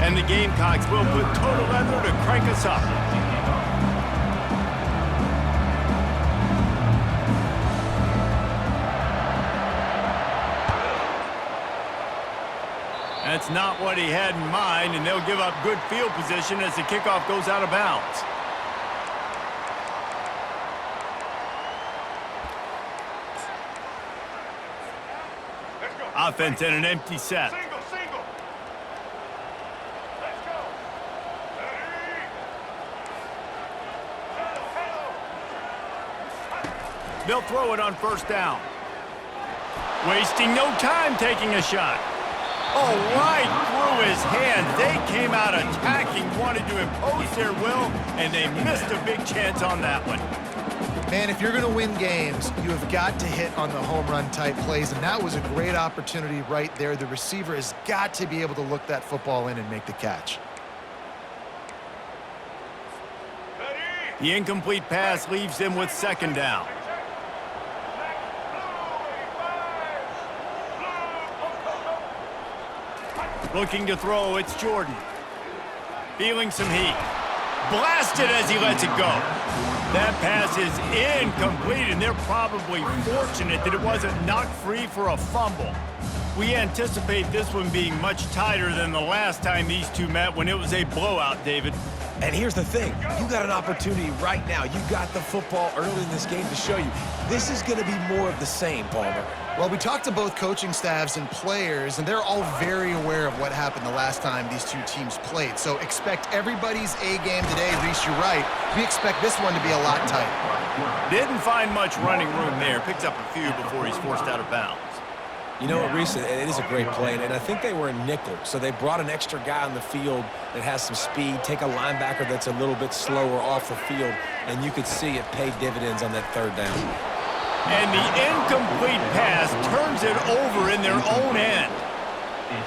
And the Gamecocks will put total leather to crank us up. That's not what he had in mind, and they'll give up good field position as the kickoff goes out of bounds. Offense in an empty set. They'll throw it on first down. Wasting no time taking a shot. Oh, right through his hands. They came out attacking, wanted to impose their will, and they missed a big chance on that one. Man, if you're going to win games, you have got to hit on the home run type plays, and that was a great opportunity right there. The receiver has got to be able to look that football in and make the catch. The incomplete pass leaves them with second down. Looking to throw, it's Jordan. Feeling some heat. Blasted as he lets it go. That pass is incomplete, and they're probably fortunate that it wasn't knocked free for a fumble. We anticipate this one being much tighter than the last time these two met when it was a blowout, David. And here's the thing. You got an opportunity right now. You got the football early in this game to show you. This is going to be more of the same, Palmer. Well, we talked to both coaching staffs and players, and they're all very aware of what happened the last time these two teams played. So expect everybody's A game today. Reese, you're right. We expect this one to be a lot tighter. Didn't find much running room there. Picks up a few before he's forced out of bounds. You know what, Reese, it is a great play, and I think they were in nickel, so they brought an extra guy on the field that has some speed, take a linebacker that's a little bit slower off the field, and you could see it pay dividends on that third down. And the incomplete pass turns it over in their own end.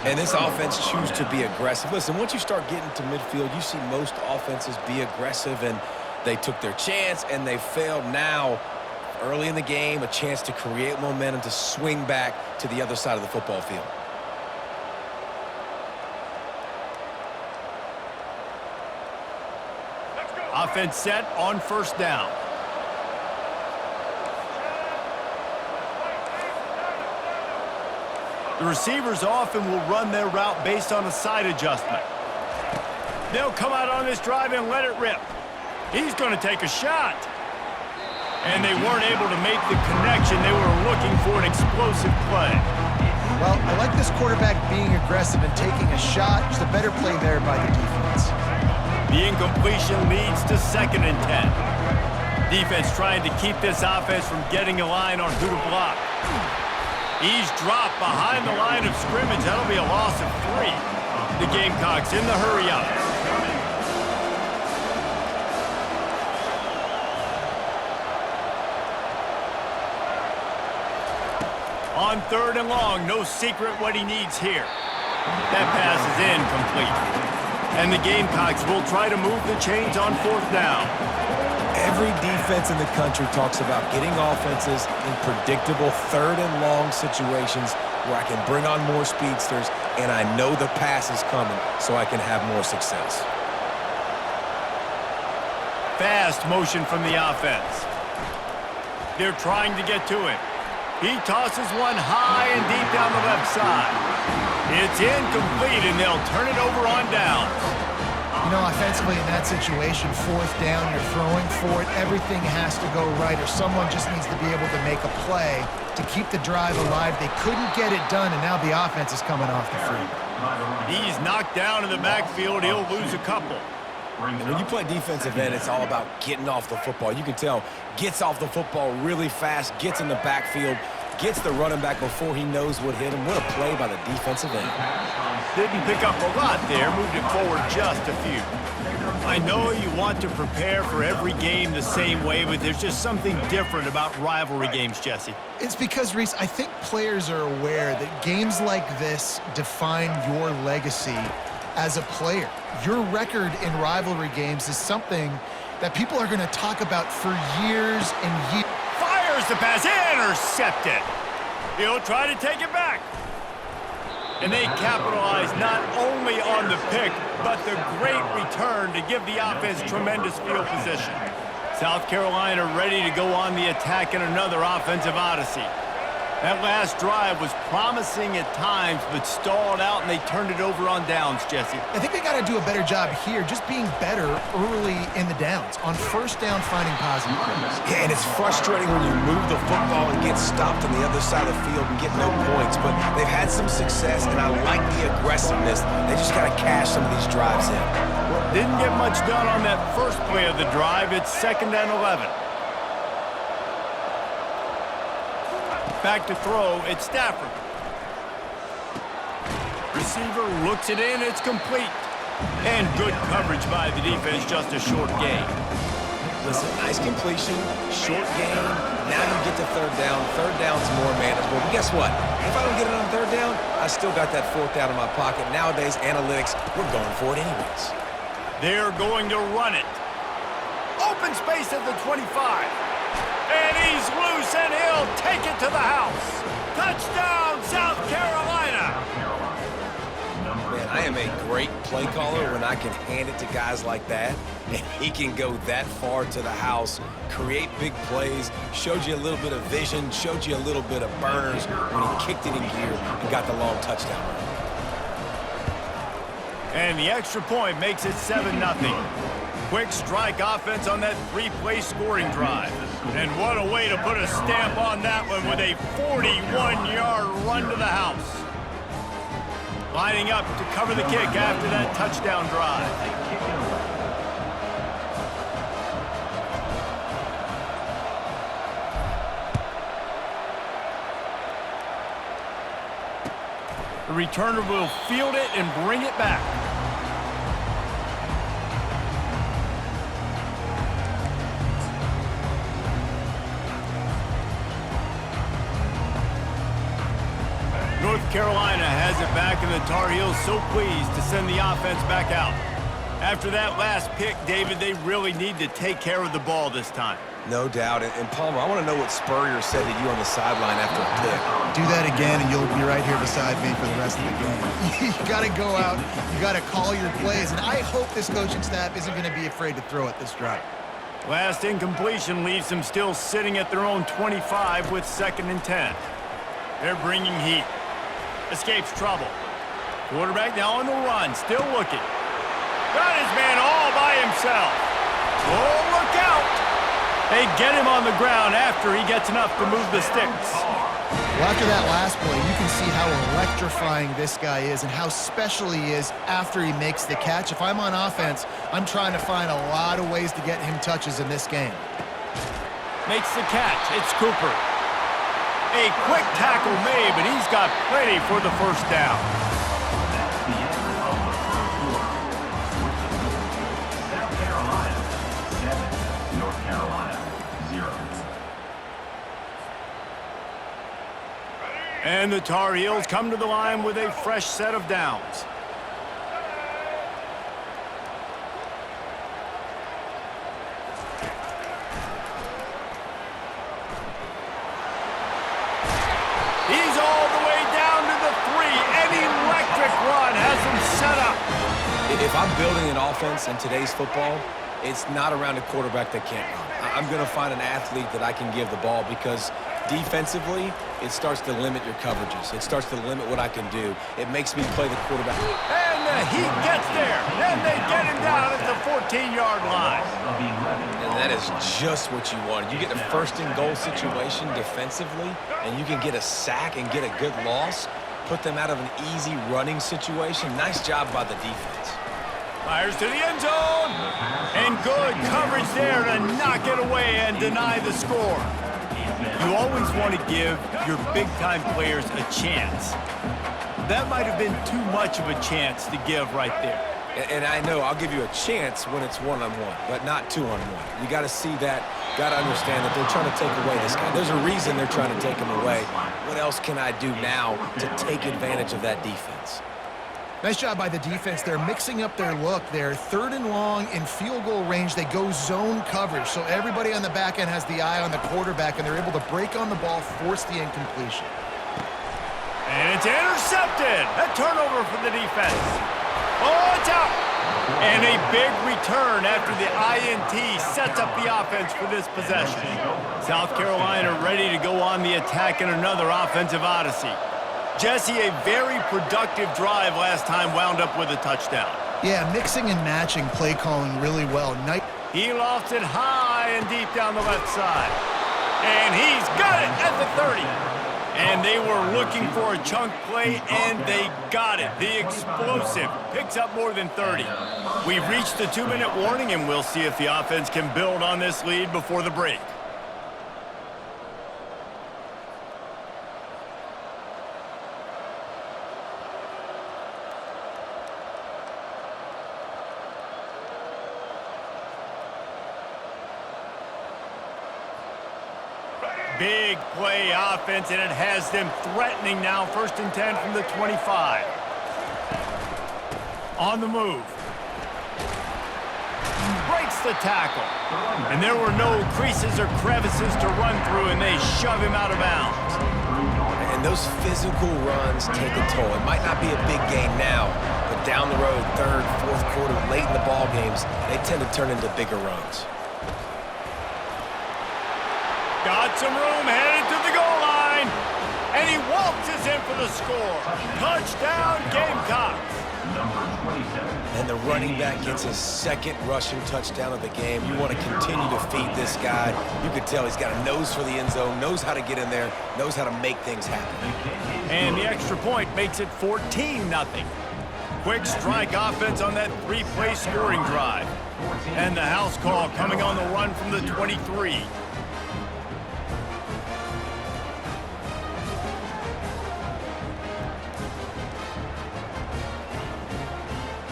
And this offense chooses to be aggressive. Listen, once you start getting to midfield, you see most offenses be aggressive, and they took their chance, and they failed. Now, early in the game, a chance to create momentum to swing back to the other side of the football field. Offense set on first down. The receivers often will run their route based on a side adjustment. They'll come out on this drive and let it rip. He's going to take a shot. And they weren't able to make the connection. They were looking for an explosive play. Well, I like this quarterback being aggressive and taking a shot. Just a better play there by the defense. The incompletion leads to 2nd and 10. Defense trying to keep this offense from getting a line on who to block. He's dropped behind the line of scrimmage. That'll be a loss of 3. The Gamecocks in the hurry up. On 3rd and long, no secret what he needs here. That pass is incomplete. And the Gamecocks will try to move the chains on 4th down. Every defense in the country talks about getting offenses in predictable 3rd and long situations where I can bring on more speedsters and I know the pass is coming so I can have more success. Fast motion from the offense. They're trying to get to him. He tosses one high and deep down the left side. It's incomplete, and they'll turn it over on downs. You know, offensively in that situation, 4th down, you're throwing for it. Everything has to go right, or someone just needs to be able to make a play to keep the drive alive. They couldn't get it done, and now the offense is coming off the field. He's knocked down in the backfield. He'll lose a couple. And when you play defensive end, it's all about getting off the football. You can tell, gets off the football really fast, gets in the backfield, gets the running back before he knows what hit him. What a play by the defensive end. Didn't pick up a lot there, moved it forward just a few. I know you want to prepare for every game the same way, but there's just something different about rivalry games, Jesse. It's because, Reese, I think players are aware that games like this define your legacy as a player. Your record in rivalry games is something that people are going to talk about for years and years. Fires the pass, intercepted. He'll try to take it back. And they capitalize not only on the pick, but the great return to give the offense tremendous field position. South Carolina ready to go on the attack in another offensive odyssey. That last drive was promising at times, but stalled out, and they turned it over on downs, Jesse. I think they got to do a better job here, just being better early in the downs. On first down, finding positive plays. Yeah, and it's frustrating when you move the football and get stopped on the other side of the field and get no points. But they've had some success, and I like the aggressiveness. They just got to cash some of these drives in. Didn't get much done on that first play of the drive. It's 2nd and 11. Back to throw, it's Stafford. Receiver looks it in, it's complete. And good coverage by the defense, just a short gain. Listen, nice completion, short gain. Now you get to third down. Third down's more manageable. But guess what? If I don't get it on third down, I still got that fourth down in my pocket. Nowadays, analytics, we're going for it anyways. They're going to run it. Open space at the 25. And he's loose, and he'll take it to the house. Touchdown, South Carolina. Man, I am a great play caller when I can hand it to guys like that, and he can go that far to the house, create big plays, showed you a little bit of vision, showed you a little bit of burners when he kicked it in gear and got the long touchdown run. And the extra point makes it 7-0. Quick strike offense on that 3-play scoring drive. And what a way to put a stamp on that one with a 41-yard run to the house. Lining up to cover the kick after that touchdown drive. The returner will field it and bring it back. North Carolina has it back, and the Tar Heels so pleased to send the offense back out. After that last pick, David, they really need to take care of the ball this time. No doubt. And Palmer, I want to know what Spurrier said to you on the sideline after a pick. Do that again, and you'll be right here beside me for the rest of the game. You got to go out. You got to call your plays, and I hope this coaching staff isn't going to be afraid to throw it this drive. Last incompletion leaves them still sitting at their own 25 with 2nd and 10. They're bringing heat. Escapes trouble. Quarterback now on the run, still looking. Got his man all by himself. Oh, look out! They get him on the ground after he gets enough to move the sticks. Well, after that last play, you can see how electrifying this guy is and how special he is after he makes the catch. If I'm on offense, I'm trying to find a lot of ways to get him touches in this game. Makes the catch. It's Cooper. A quick tackle made, but he's got plenty for the first down. South Carolina 7, North Carolina 0. And the Tar Heels come to the line with a fresh set of downs. He's all the way down to the 3. An electric run has him set up. If I'm building an offense in today's football, it's not around a quarterback that can't run. I'm going to find an athlete that I can give the ball because defensively, it starts to limit your coverages. It starts to limit what I can do. It makes me play the quarterback. And he gets there. Then they get him down at the 14-yard line. And that is just what you want. You get a first-and-goal situation defensively, and you can get a sack and get a good loss, put them out of an easy running situation. Nice job by the defense. Fires to the end zone. And good coverage there to knock it away and deny the score. You always want to give your big-time players a chance. That might have been too much of a chance to give right there. And I know I'll give you a chance when it's one-on-one, but not two-on-one. You got to see that, got to understand that they're trying to take away this guy. There's a reason they're trying to take him away. What else can I do now to take advantage of that defense? Nice job by the defense. They're mixing up their look. They're 3rd and long in field goal range. They go zone coverage, so everybody on the back end has the eye on the quarterback, and they're able to break on the ball, force the incompletion. And it's intercepted. A turnover for the defense. Oh, it's out. And a big return after the INT sets up the offense for this possession. South Carolina ready to go on the attack in another offensive odyssey. Jesse, a very productive drive last time wound up with a touchdown. Yeah, mixing and matching play calling really well. He lofts it high and deep down the left side. And he's got it at the 30. And they were looking for a chunk play, and they got it. The explosive picks up more than 30. We've reached the 2-minute warning, and we'll see if the offense can build on this lead before the break. Big play offense, and it has them threatening now. 1st and 10 from the 25. On the move. Breaks the tackle. And there were no creases or crevices to run through, and they shove him out of bounds. And those physical runs take a toll. It might not be a big gain now, but down the road, 3rd, 4th quarter, late in the ball games, they tend to turn into bigger runs. Got some room, headed to the goal line. And he waltzes in for the score. Touchdown, Gamecocks. And the running back gets his 2nd rushing touchdown of the game. You want to continue to feed this guy. You can tell he's got a nose for the end zone, knows how to get in there, knows how to make things happen. And the extra point makes it 14-0. Quick strike offense on that 3-play scoring drive. And the house call coming on the run from the 23.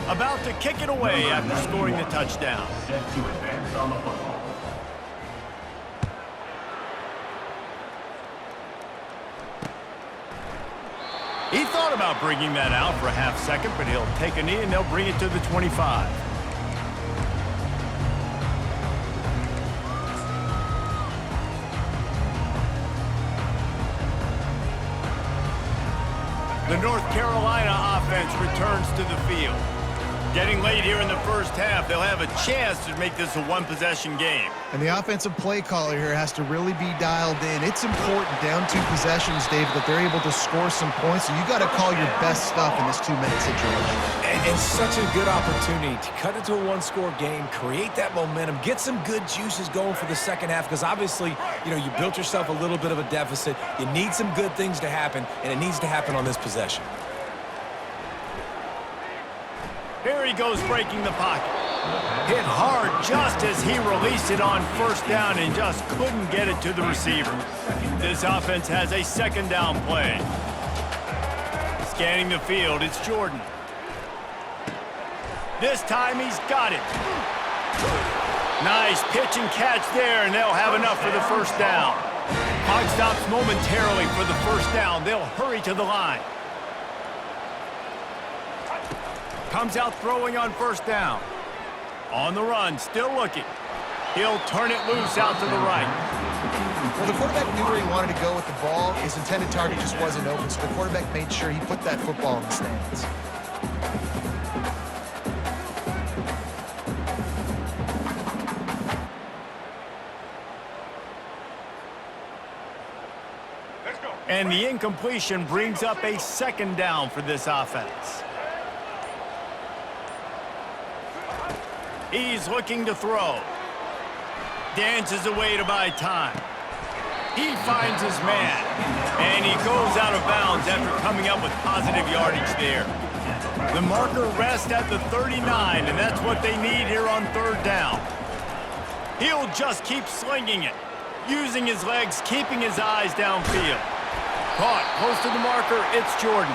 About to kick it away after scoring the touchdown. Set to advance on the football. He thought about bringing that out for a half second, but he'll take a knee and they'll bring it to the 25. The North Carolina offense returns to the field. Getting late here in the first half, they'll have a chance to make this a one-possession game. And the offensive play caller here has to really be dialed in. It's important down 2 possessions, David, that they're able to score some points. So you got to call your best stuff in this 2-minute situation. And it's such a good opportunity to cut into a 1-score game, create that momentum, get some good juices going for the second half, because obviously, you know, you built yourself a little bit of a deficit. You need some good things to happen, and it needs to happen on this possession. Here he goes breaking the pocket. Hit hard just as he released it on 1st down and just couldn't get it to the receiver. This offense has a 2nd down play. Scanning the field, it's Jordan. This time he's got it. Nice pitch and catch there, and they'll have enough for the 1st down. Clock stops momentarily for the 1st down. They'll hurry to the line. Comes out throwing on 1st down. On the run, still looking. He'll turn it loose out to the right. Well, the quarterback knew where he wanted to go with the ball. His intended target just wasn't open, so the quarterback made sure he put that football in the stands. And the incompletion brings up a 2nd down for this offense. He's looking to throw. Dances away to buy time. He finds his man, and he goes out of bounds after coming up with positive yardage there. The marker rests at the 39, and that's what they need here on 3rd down. He'll just keep slinging it, using his legs, keeping his eyes downfield. Caught close to the marker, it's Jordan.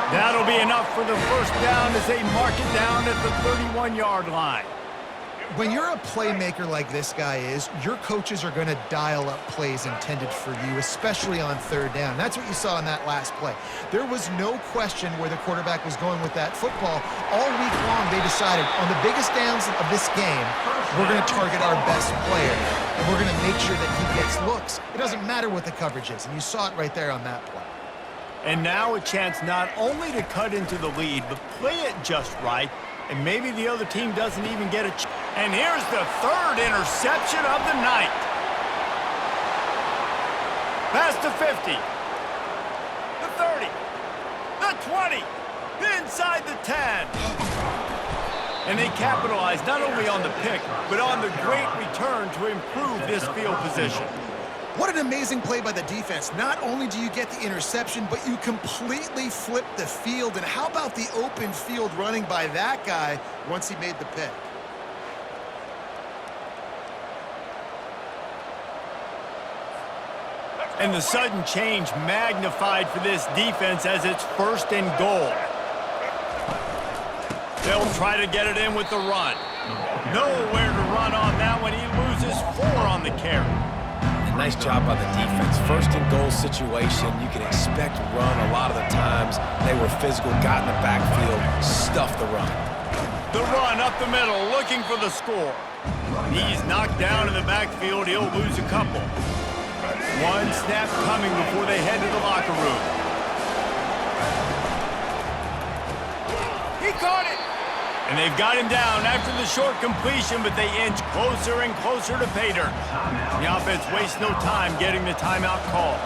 That'll be enough for the 1st down as they mark it down at the 31-yard line. When you're a playmaker like this guy is, your coaches are going to dial up plays intended for you, especially on 3rd down. That's what you saw in that last play. There was no question where the quarterback was going with that football. All week long, they decided on the biggest downs of this game, we're going to target our best player, and we're going to make sure that he gets looks. It doesn't matter what the coverage is, and you saw it right there on that play. And now a chance not only to cut into the lead, but play it just right, and maybe the other team doesn't even get a chance. And here's the third interception of the night. Past the 50, the 30, the 20, inside the 10. And they capitalize not only on the pick, but on the great return to improve this field position. What an amazing play by the defense. Not only do you get the interception, but you completely flip the field. And how about the open field running by that guy once he made the pick? And the sudden change magnified for this defense as it's 1st and goal. They'll try to get it in with the run. Nowhere to run on that one. He loses 4 on the carry. Nice job by the defense. 1st and goal situation, you can expect run a lot of the times. They were physical, got in the backfield, stuffed the run. The run up the middle, looking for the score. He's knocked down in the backfield. He'll lose a couple. One snap coming before they head to the locker room. He caught it! And they've got him down after the short completion, but they inch closer and closer to pay dirt. The offense wastes no time getting the timeout call.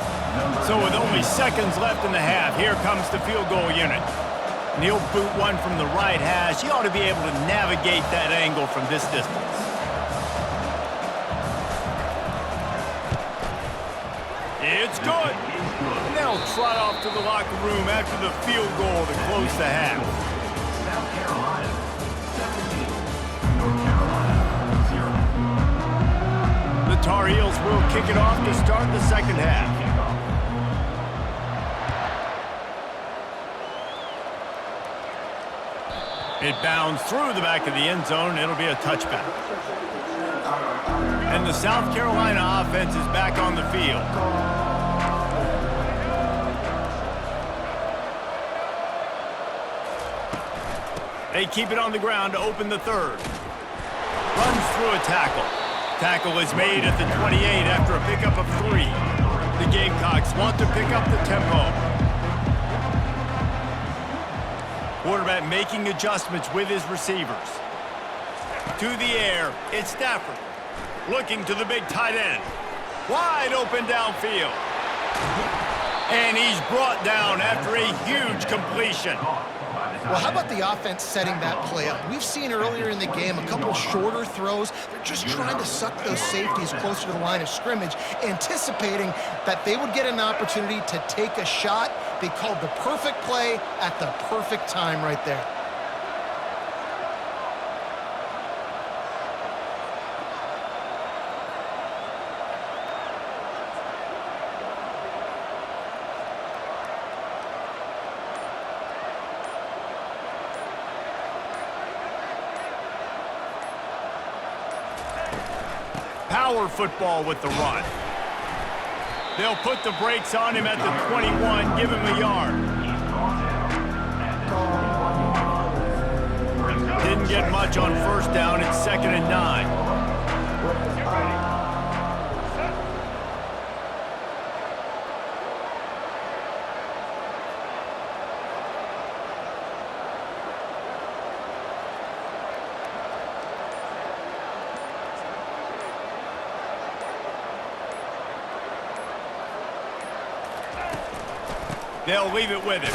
So with only seconds left in the half, here comes the field goal unit. And he'll boot one from the right hash. He ought to be able to navigate that angle from this distance. It's good. And they'll trot off to the locker room after the field goal to close the half. South Carolina 17, North Carolina 0. The Tar Heels will kick it off to start the second half. It bounds through the back of the end zone. It'll be a touchback. And the South Carolina offense is back on the field. They keep it on the ground to open the third. Runs through a tackle. Tackle is made at the 28 after a pickup of 3. The Gamecocks want to pick up the tempo. Quarterback making adjustments with his receivers. To the air, it's Stafford. Looking to the big tight end. Wide open downfield. And he's brought down after a huge completion. Well, how about the offense setting that play up? We've seen earlier in the game a couple shorter throws. They're just trying to suck those safeties closer to the line of scrimmage, anticipating that they would get an opportunity to take a shot. They called the perfect play at the perfect time right there. Power football with the run. They'll put the brakes on him at the 21, give him a yard. Didn't get much on 1st down. It's 2nd and 9. They'll leave it with him.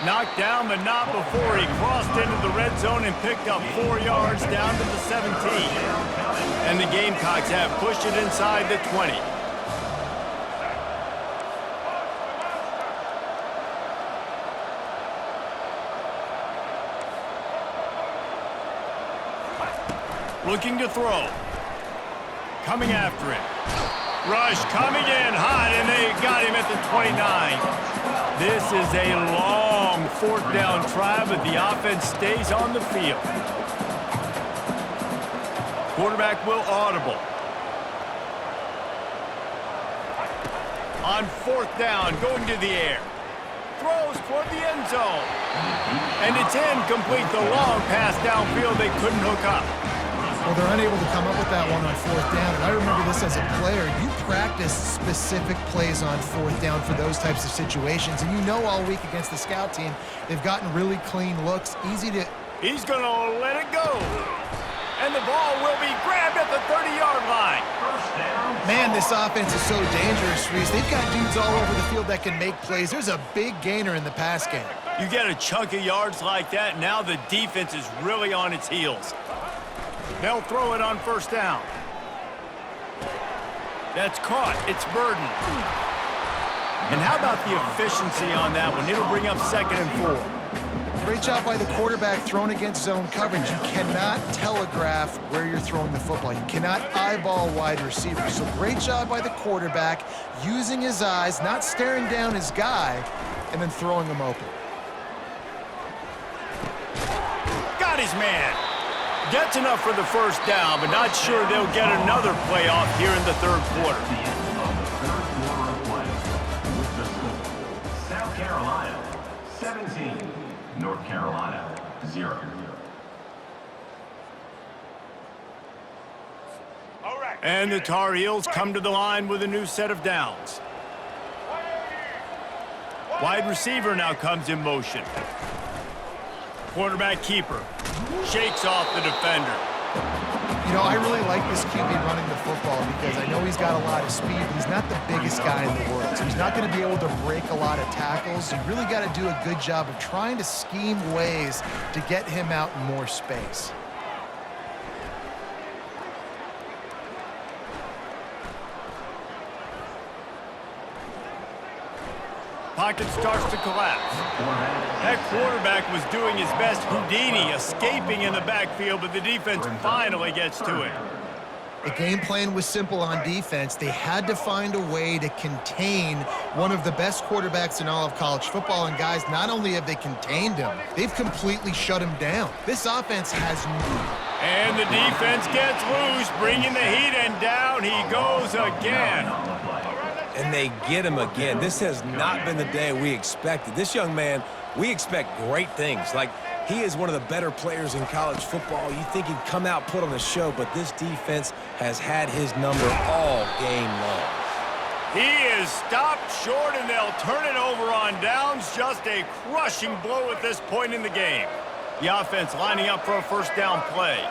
Knocked down, but not before he crossed into the red zone and picked up 4 yards down to the 17. And the Gamecocks have pushed it inside the 20. Looking to throw. Coming after it. Rush coming in hot, and they got him at the 29. This is a long 4th down try, but the offense stays on the field. Quarterback will audible. On 4th down, going to the air. Throws toward the end zone. And it's incomplete. The long pass downfield they couldn't hook up. Well, they're unable to come up with that one on fourth down, and I remember this as a player. You practice specific plays on fourth down for those types of situations, and you know all week against the scout team, they've gotten really clean looks, easy to... He's going to let it go. And the ball will be grabbed at the 30-yard line. First down. Man, this offense is so dangerous, Reese. They've got dudes all over the field that can make plays. There's a big gainer in the pass game. You get a chunk of yards like that, now the defense is really on its heels. They'll throw it on first down. That's caught. It's Burden. And how about the efficiency on that one? It'll bring up 2nd and 4. Great job by the quarterback thrown against zone coverage. You cannot telegraph where you're throwing the football. You cannot eyeball wide receivers. So great job by the quarterback using his eyes, not staring down his guy, and then throwing him open. Got his man. Gets enough for the first down, but not sure they'll get another play off here in the third quarter. The end of the third quarter of play. With the score, South Carolina 17, North Carolina 0. And the Tar Heels come to the line with a new set of downs. Wide receiver now comes in motion. Quarterback keeper shakes off the defender. You know, I really like this QB running the football because I know he's got a lot of speed, but he's not the biggest guy in the world. So he's not going to be able to break a lot of tackles. You really got to do a good job of trying to scheme ways to get him out in more space. Pocket starts to collapse. That quarterback was doing his best Houdini, escaping in the backfield, but the defense finally gets to it. The game plan was simple on defense. They had to find a way to contain one of the best quarterbacks in all of college football. And guys, not only have they contained him, they've completely shut him down. This offense has moved. And the defense gets loose, bringing the heat, and down he goes again. And they get him again. This has not been the day we expected. This young man, we expect great things. Like, he is one of the better players in college football. You think he'd come out, put on a show, but this defense has had his number all game long. He is stopped short, and they'll turn it over on downs. Just a crushing blow at this point in the game. The offense lining up for a first down play.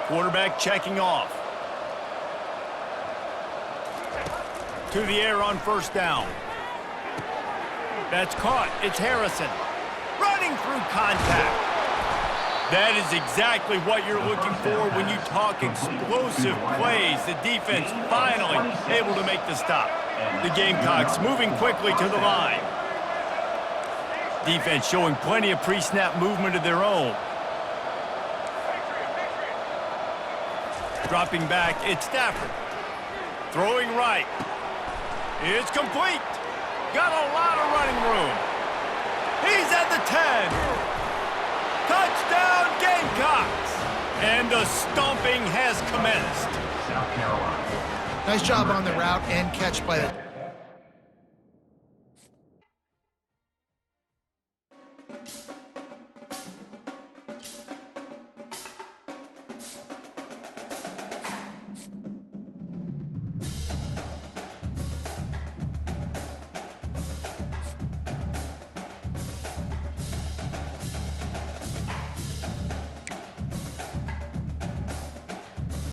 Quarterback checking off. To the air on first down. That's caught. It's Harrison. Running through contact. That is exactly what you're looking for when you talk explosive plays. The defense finally able to make the stop. The Gamecocks moving quickly to the line. Defense showing plenty of pre-snap movement of their own. Dropping back, it's Stafford. Throwing right. It's complete. Got a lot of running room. He's at the 10. Touchdown, Gamecocks. And the stomping has commenced. South Carolina. Nice job on the route and catch by the